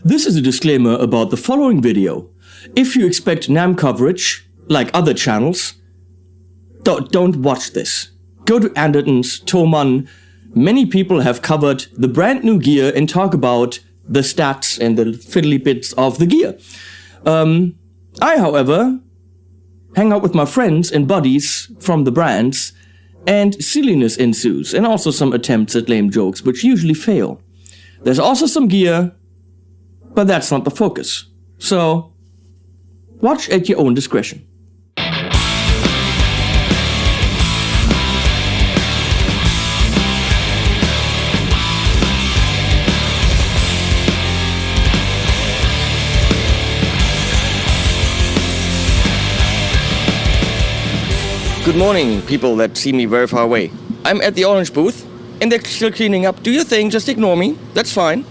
This is a disclaimer about the following video. If you expect NAMM coverage, like other channels, don't watch this. Go to Anderton's, Thomann. Many people have covered the brand new gear and talk about the stats and the fiddly bits of the gear. I, however, hang out with my friends and buddies from the brands, and silliness ensues, and also some attempts at lame jokes, which usually fail. There's also some gear, but that's not the focus. So, watch at your own discretion. Good morning, people that see me very far away. I'm at the Orange booth, and they're still cleaning up. Do your thing, just ignore me. That's fine.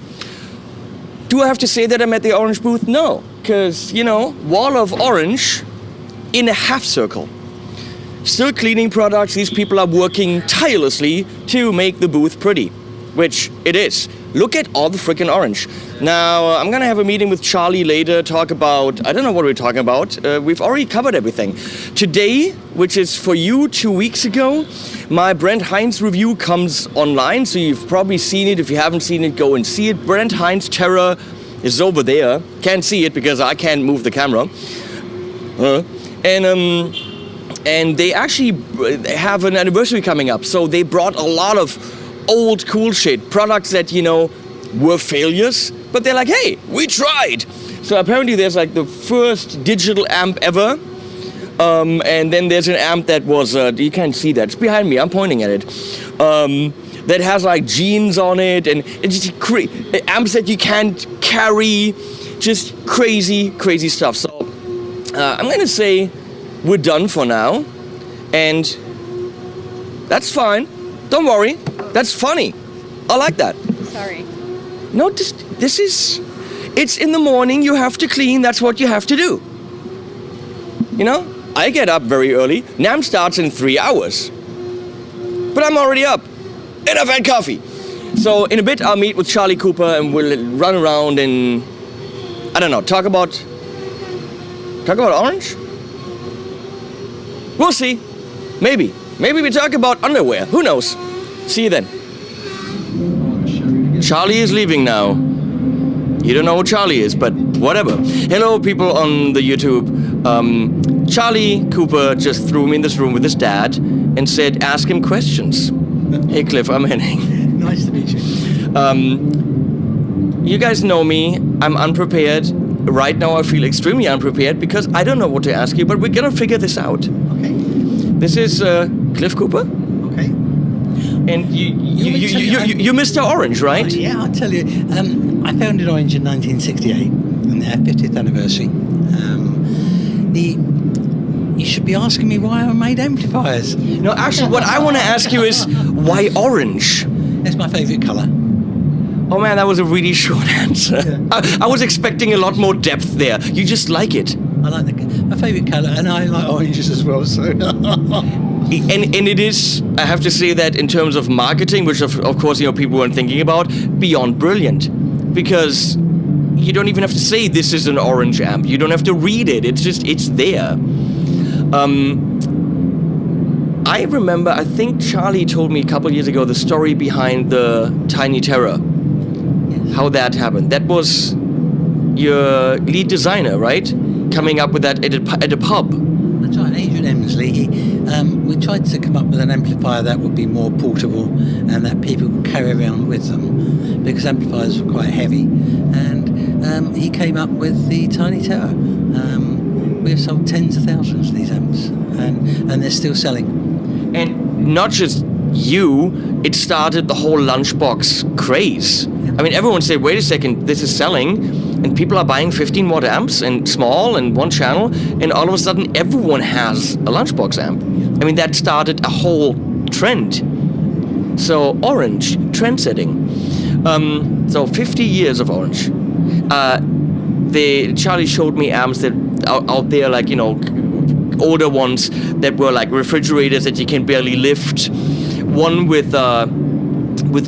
Do I have to say that I'm at the Orange booth? No, because, you know, wall of orange in a half circle. Still cleaning products. These people are working tirelessly to make the booth pretty, which it is. Look at all the freaking orange. Now, I'm gonna have a meeting with Charlie later, talk about, I don't know what we're talking about. We've already covered everything. Today, which is for you 2 weeks ago, my Brent Heinz review comes online, so you've probably seen it. If you haven't seen it, go and see it. Brent Heinz Terror is over there. Can't see it because I can't move the camera. And they actually have an anniversary coming up, so they brought a lot of old cool shit, products that, you know, were failures, but they're like, hey, we tried. So apparently there's like the first digital amp ever, and then there's an amp that was, you can't see that, it's behind me, I'm pointing at it, that has like jeans on it, and it's just amps that you can't carry, just crazy stuff. So I'm gonna say we're done for now, and that's fine. Don't worry, that's funny. I like that. Sorry. No, it's in the morning, you have to clean, that's what you have to do. You know, I get up very early, NAMM starts in 3 hours. But I'm already up, and I've had coffee. So in a bit, I'll meet with Charlie Cooper and we'll run around and, I don't know, talk about orange? We'll see, maybe. Maybe we talk about underwear, who knows? See you then. Charlie is leaving now. You don't know who Charlie is, but whatever. Hello, people on the YouTube. Charlie Cooper just threw me in this room with his dad and said, ask him questions. Hey, Cliff, I'm Henning. Nice to meet you. You guys know me. I'm unprepared. Right now, I feel extremely unprepared because I don't know what to ask you, but we're gonna figure this out. Okay. This is Cliff Cooper. Okay. And you Mr. Orange, right? Yeah, I'll tell you. I founded Orange in 1968, and their 50th anniversary. You should be asking me why I made amplifiers. No, actually, what I want to ask you is, why orange? That's my favourite colour. Oh man, that was a really short answer. Yeah. I was expecting a lot more depth there. You just like it. I like my favourite colour, and I like oranges as well, so... And it is, I have to say that in terms of marketing, which of course, you know, people weren't thinking about, beyond brilliant. Because you don't even have to say this is an orange amp. You don't have to read it. It's just, it's there. I remember, I think Charlie told me a couple years ago the story behind the Tiny Terror. Yes. How that happened. That was your lead designer, right? Coming up with that at a pub. That's right, Adrian Emsley. We tried to come up with an amplifier that would be more portable and that people could carry around with them, because amplifiers were quite heavy. And he came up with the Tiny Terror. We've sold tens of thousands of these amps, and they're still selling. And not just you, it started the whole lunchbox craze. Yeah. I mean, everyone said, wait a second, this is selling, and people are buying 15 watt amps, and small, and one channel, and all of a sudden everyone has a lunchbox amp. I mean, that started a whole trend. So, Orange, trend setting. So 50 years of Orange. Charlie showed me amps that out there, like, you know, older ones that were like refrigerators that you can barely lift. One with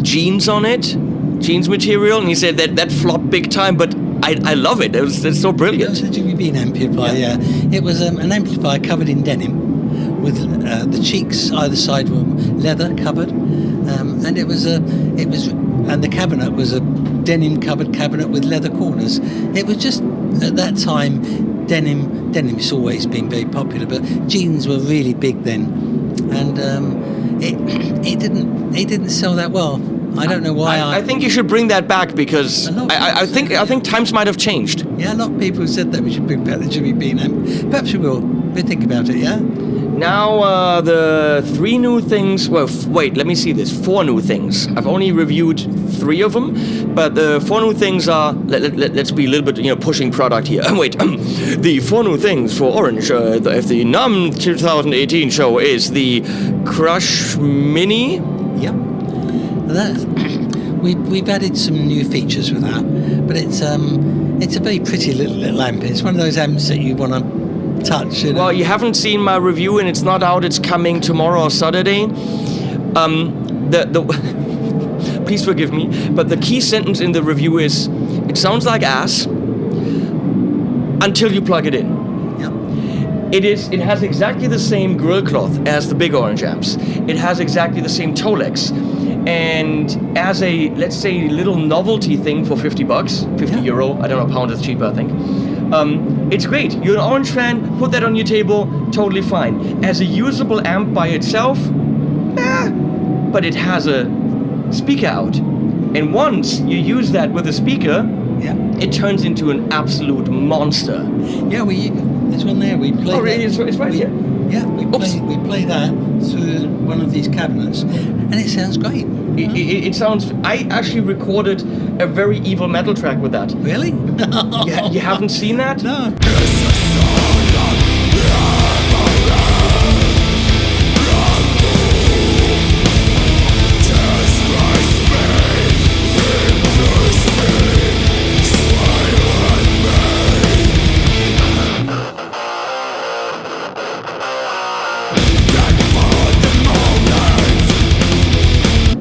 jeans on it, jeans material, and he said that flopped big time, but I love it. It's so brilliant. It was a Jimmy Bean amplifier, yeah. It was an amplifier covered in denim, with the cheeks either side were leather covered, and and the cabinet was a denim covered cabinet with leather corners. It was just, at that time, denim's always been very popular, but jeans were really big then, and it didn't sell that well. I don't know why. I think you should bring that back, because I think times might have changed. Yeah, a lot of people said that we should bring back the Jimmy Bean amp. Perhaps we will. We'll think about it, yeah? Now, the 3 new things... Well, wait, let me see this. 4 new things. I've only reviewed 3 of them, but the 4 new things are... Let's be a little bit, pushing product here. Wait, the 4 new things for Orange at the NUM 2018 show is the Crush Mini. Yeah. We've added some new features with that, but it's a very pretty little amp. It's one of those amps that you want to touch. Well, you haven't seen my review, and it's not out. It's coming tomorrow or Saturday. Please forgive me, but the key sentence in the review is, it sounds like ass until you plug it in. Yeah. It has exactly the same grill cloth as the big Orange amps. It has exactly the same toe legs. And as a, let's say, little novelty thing for €50, 50 euro, I don't know, pound is cheaper, I think. It's great. You're an Orange fan, put that on your table, totally fine. As a usable amp by itself, but it has a speaker out. And once you use that with a speaker, it turns into an absolute monster. Yeah, there's one there. We play. Oh, really? It's right here. Yeah, we play that through one of these cabinets, and it sounds great. It sounds... I actually recorded a very evil metal track with that. Really? Yeah, you haven't seen that? No.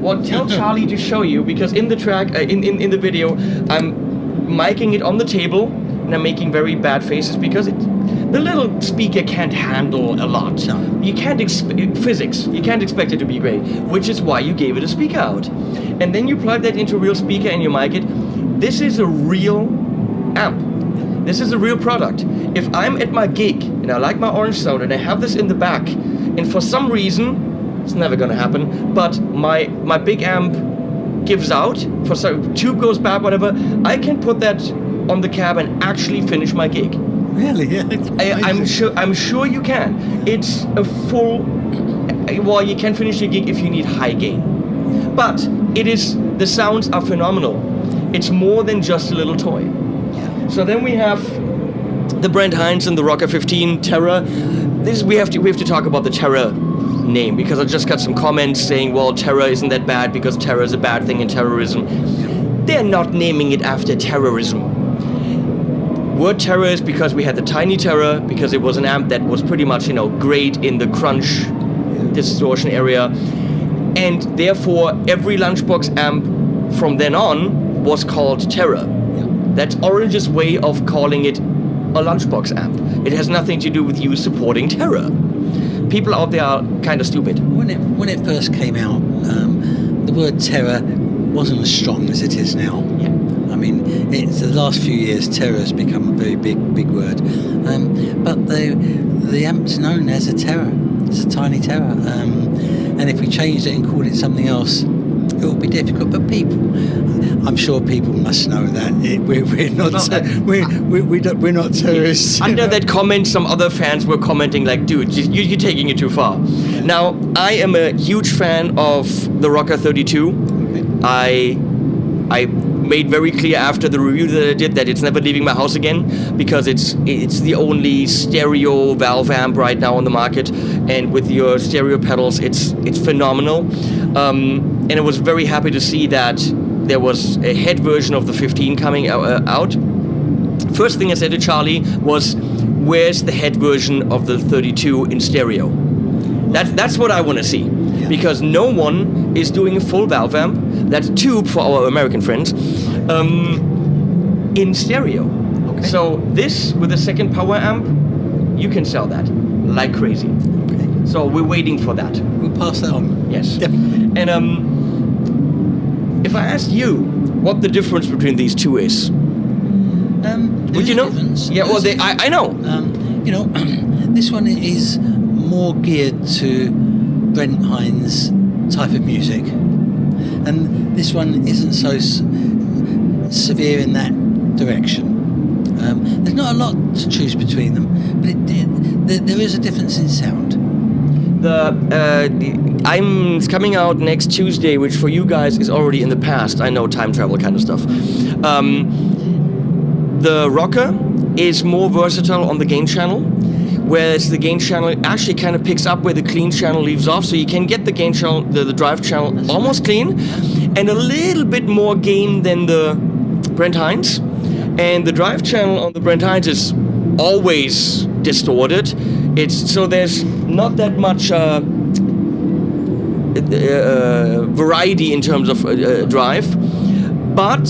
Well, tell Charlie to show you, because in the track, in the video, I'm miking it on the table, and I'm making very bad faces because the little speaker can't handle a lot. No. You can't physics. You can't expect it to be great, which is why you gave it a speaker out, and then you plug that into a real speaker and you mic it. This is a real amp. This is a real product. If I'm at my gig and I like my Orange sound and I have this in the back, and for some reason, it's never gonna happen, but my big amp gives out, for some tube goes bad, whatever, I can put that on the cab and actually finish my gig. Really? Yeah. I'm sure you can. It's a full... Well, you can finish your gig if you need high gain. But the sounds are phenomenal. It's more than just a little toy. Yeah. So then we have the Brent Heinz and the Rocker 15 Terra. We have to talk about the Terra name, because I just got some comments saying, well, Terra isn't that bad because Terra is a bad thing in terrorism. They're not naming it after terrorism. Word Terra is because we had the tiny Terra, because it was an amp that was pretty much, great in the crunch distortion area. And therefore, every Lunchbox amp from then on was called Terra. That's Orange's way of calling it a Lunchbox amp. It has nothing to do with you supporting Terra. People out there are kind of stupid. When it first came out, the word terror wasn't as strong as it is now. Yeah. I mean, it's the last few years, terror has become a very big word. But the amp's known as a Terra. It's a tiny Terra. And if we changed it and called it something else, it would be difficult. But I'm sure people must know that we're not terrorists. Under that comment, some other fans were commenting like, dude, you're taking it too far. Yeah. Now, I am a huge fan of the Rocker 32. Okay. I made very clear after the review that I did that it's never leaving my house again, because it's the only stereo valve amp right now on the market, and with your stereo pedals, it's phenomenal. And I was very happy to see that there was a head version of the 15 coming out. First thing I said to Charlie was, where's the head version of the 32 in stereo? That's what I want to see. because no one is doing a full valve amp, that's tube for our American friends, in stereo. Okay. So this, with a second power amp, you can sell that like crazy. Okay. So we're waiting for that. We'll pass that on. Yes. Definitely. And if I asked you what the difference between these two is, would you know? Yeah, well, I know. You know, this one is more geared to Brent Hines type of music, and this one isn't so severe in that direction. There's not a lot to choose between them, but there is a difference in sound. It's coming out next Tuesday, which for you guys is already in the past. I know, time travel kind of stuff. The rocker is more versatile on the gain channel, whereas the gain channel actually kind of picks up where the clean channel leaves off, so you can get the gain channel, the drive channel almost clean, and a little bit more gain than the Brent Hines. And the drive channel on the Brent Hines is always distorted. So there's not that much variety in terms of drive, but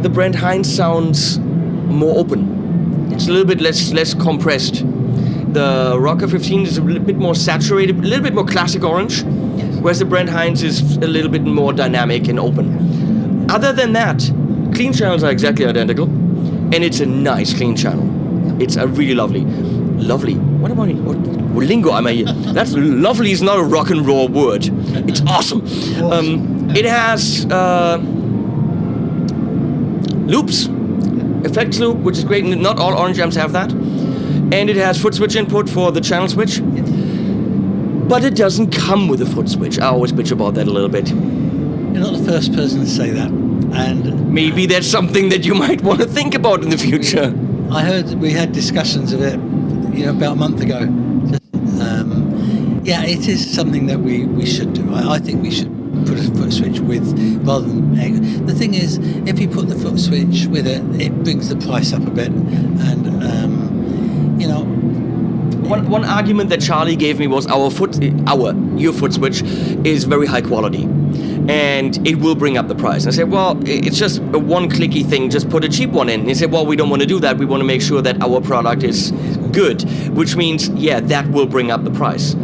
the Brent Hines sounds more open. It's a little bit less compressed. The Rocker 15 is a little bit more saturated, a little bit more classic orange, whereas the Brent Hines is a little bit more dynamic and open. Other than that, clean channels are exactly identical, and it's a nice clean channel. It's a really lovely. What lingo am I here? That's lovely is not a rock and roll word. It's awesome. It has loops, effects loop, which is great. Not all orange amps have that. And it has foot switch input for the channel switch. But it doesn't come with a foot switch. I always bitch about that a little bit. You're not the first person to say that. And maybe that's something that you might want to think about in the future. I heard we had discussions of it, about a month ago. Yeah, it is something that we should do. I think we should put a foot switch with, rather than. The thing is, if you put the foot switch with it, it brings the price up a bit, and One argument that Charlie gave me was your foot switch is very high quality, and it will bring up the price. I said, well, it's just a one clicky thing. Just put a cheap one in. And he said, well, we don't want to do that. We want to make sure that our product is good, which means, that will bring up the price.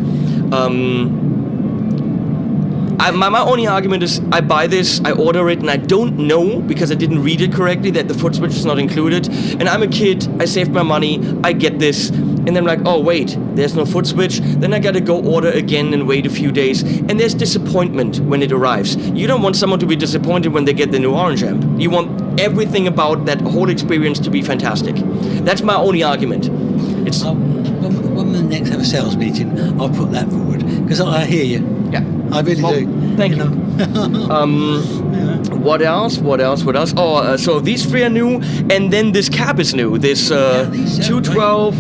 My only argument is I buy this, I order it, and I don't know, because I didn't read it correctly, that the foot switch is not included. And I'm a kid, I saved my money, I get this, and then I'm like, oh wait, there's no foot switch. Then I gotta go order again and wait a few days. And there's disappointment when it arrives. You don't want someone to be disappointed when they get the new orange amp. You want everything about that whole experience to be fantastic. That's my only argument. It's when we next have a sales meeting, I'll put that forward, because I hear you. Yeah. I really do. Thank you. What else? Oh, so these three are new, and then this cap is new. This 212,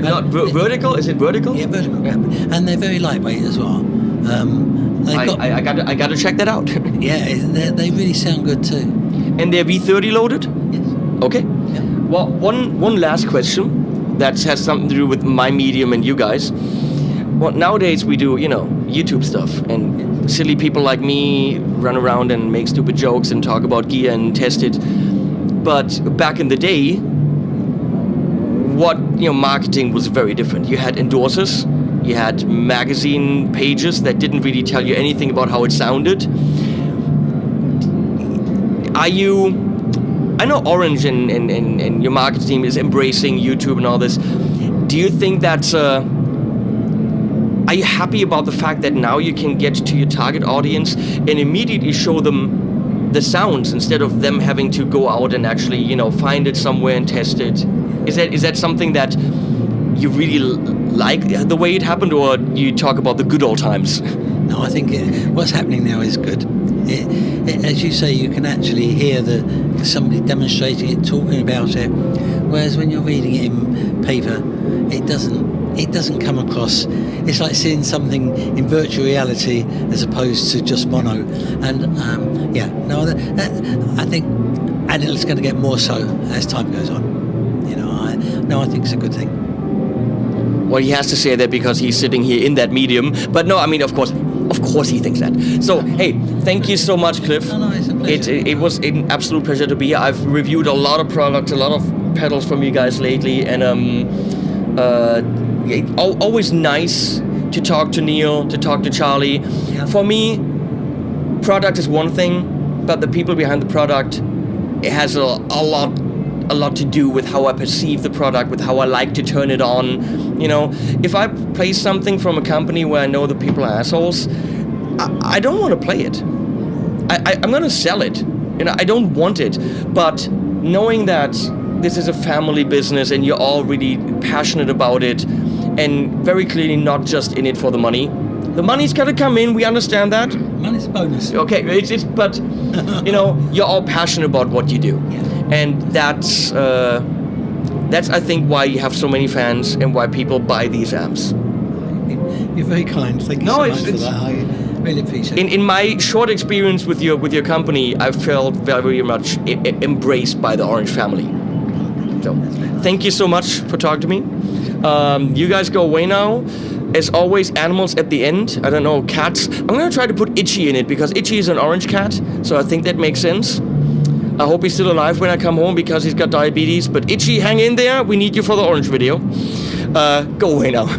not vertical. Is it vertical? Yeah, vertical cap, and they're very lightweight as well. I got to check that out. Yeah, they really sound good too. And they're V30 loaded. Yes. Okay. Yeah. Well, one last question that has something to do with my medium and you guys. Well, nowadays we do, YouTube stuff, and silly people like me run around and make stupid jokes and talk about gear and test it. But back in the day, marketing was very different. You had endorsers, you had magazine pages that didn't really tell you anything about how it sounded. I know Orange and your marketing team is embracing YouTube and all this. Do you think that's are you happy about the fact that now you can get to your target audience and immediately show them the sounds instead of them having to go out and actually, find it somewhere and test it? Is that something that you really like the way it happened, or you talk about the good old times? No, I think what's happening now is good. As you say, you can actually hear somebody demonstrating it, talking about it, whereas when you're reading it in paper, it doesn't come across. It's like seeing something in virtual reality as opposed to just mono. And I think, and it's going to get more so as time goes on. I think it's a good thing. Well, he has to say that because he's sitting here in that medium. But no, I mean, of course he thinks that. So, hey, thank you so much, Cliff. No, it's a pleasure. It was an absolute pleasure to be here. I've reviewed a lot of products, a lot of pedals from you guys lately, and always nice to talk to Neil, to talk to Charlie. Yeah. For me, product is one thing, but the people behind the product, it has a lot to do with how I perceive the product, with how I like to turn it on. You know, if I play something from a company where I know the people are assholes, I don't want to play it. I'm going to sell it. You know, I don't want it. But knowing that this is a family business and you're all really passionate about it, and very clearly not just in it for the money. The money's got to come in. We understand that. Money's a bonus. Okay, but you know, you're all passionate about what you do, and that's I think why you have so many fans and why people buy these amps. You're very kind. Thank you so much for that. I really appreciate it. In my short experience with your company, I felt very much embraced by the Orange family. So, thank you so much for talking to me. You guys go away now. As always, animals at the end. I don't know, cats. I'm gonna try to put Itchy in it because Itchy is an orange cat, so I think that makes sense. I hope he's still alive when I come home because he's got diabetes. But Itchy, hang in there. We need you for the orange video. Go away now.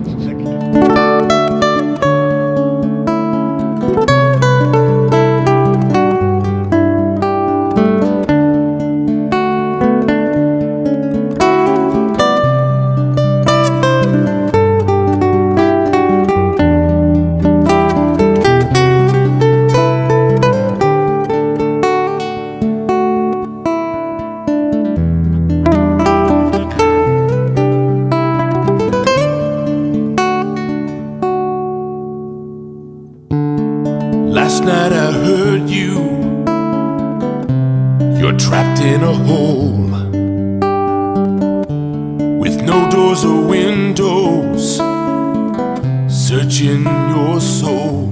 Last night I heard you. You're trapped in a hole with no doors or windows, searching your soul.